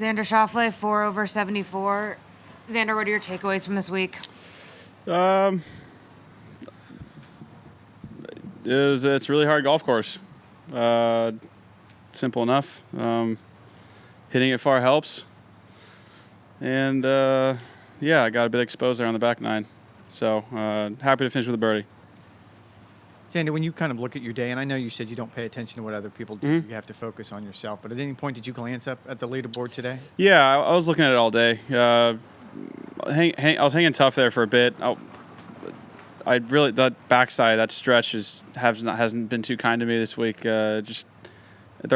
Xander Schauffele, 4 over 74. Xander, what are your takeaways from this week? It's a really hard golf course. Simple enough. Hitting it far helps. And, I got a bit exposed there on the back nine. So, happy to finish with a birdie. Xander, when you kind of look at your day, and I know you said you don't pay attention to what other people do, you have to focus on yourself, but at any point did you glance up at the leaderboard today? Yeah, I was looking at it all day. I was hanging tough there for a bit. That backside, that stretch hasn't been too kind to me this week. They're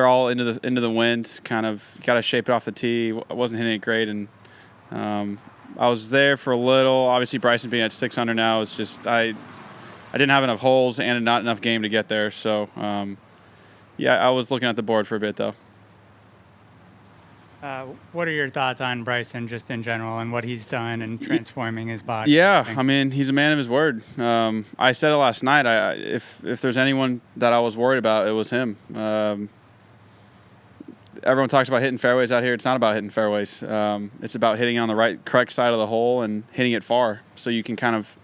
all into the wind. Kind of got to shape it off the tee. I wasn't hitting it great, and I was there for a little. Obviously, Bryson being at 600 now is just I didn't have enough holes and not enough game to get there. So I was looking at the board for a bit though. What are your thoughts on Bryson just in general and what he's done and transforming his body? Yeah, I mean, he's a man of his word. I said it last night. If there's anyone that I was worried about, it was him. Everyone talks about hitting fairways out here. It's not about hitting fairways. It's about hitting on the correct side of the hole and hitting it far so you can kind of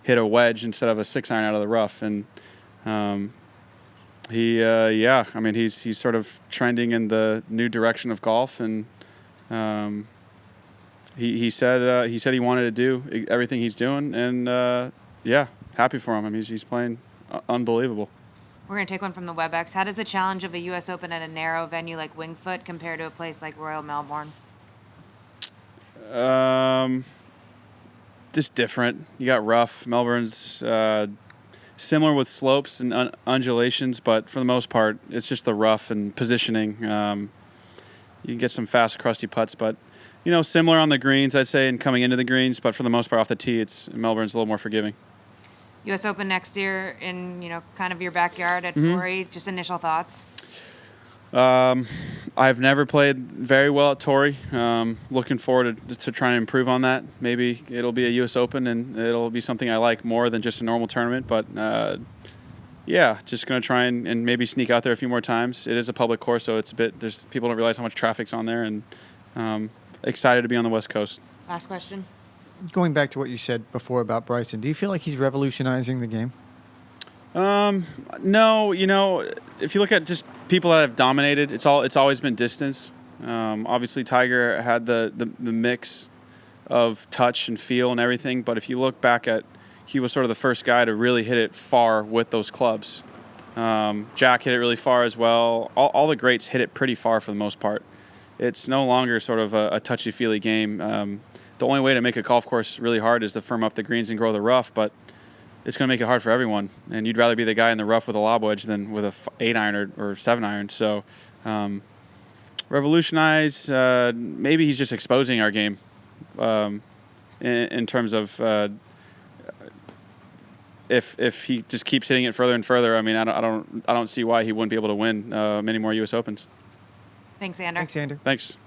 hit a wedge instead of a 6-iron out of the rough. And he's sort of trending in the new direction of golf, and he said he wanted to do everything he's doing, and happy for him. I mean, he's playing unbelievable. We're going to take one from the WebEx. How does the challenge of a U.S. Open at a narrow venue like Winged Foot compare to a place like Royal Melbourne? Just different. You got rough. Melbourne's similar with slopes and undulations, but for the most part, it's just the rough and positioning. You can get some fast, crusty putts, but similar on the greens, I'd say, and coming into the greens. But for the most part, off the tee, Melbourne's a little more forgiving. U.S. Open next year in kind of your backyard at Torrey. Just initial thoughts. I've never played very well at Torrey. Looking forward to trying to improve on that. Maybe it'll be a U.S. Open and it'll be something I like more than just a normal tournament. But just going to try and maybe sneak out there a few more times. It is a public course, so people don't realize how much traffic's on there, and excited to be on the West Coast. Last question. Going back to what you said before about Bryson, do you feel like he's revolutionizing the game? No, if you look at just people that have dominated, it's always been distance. Obviously, Tiger had the mix of touch and feel and everything, but if you look back he was sort of the first guy to really hit it far with those clubs. Jack hit it really far as well. All the greats hit it pretty far for the most part. It's no longer sort of a touchy-feely game. The only way to make a golf course really hard is to firm up the greens and grow the rough, but it's going to make it hard for everyone. And you'd rather be the guy in the rough with a lob wedge than with a 8-iron or 7-iron. So revolutionize, maybe he's just exposing our game in terms of if he just keeps hitting it further and further. I mean, I don't see why he wouldn't be able to win many more U.S. Opens. Thanks, Xander. Thanks, Xander. Thanks.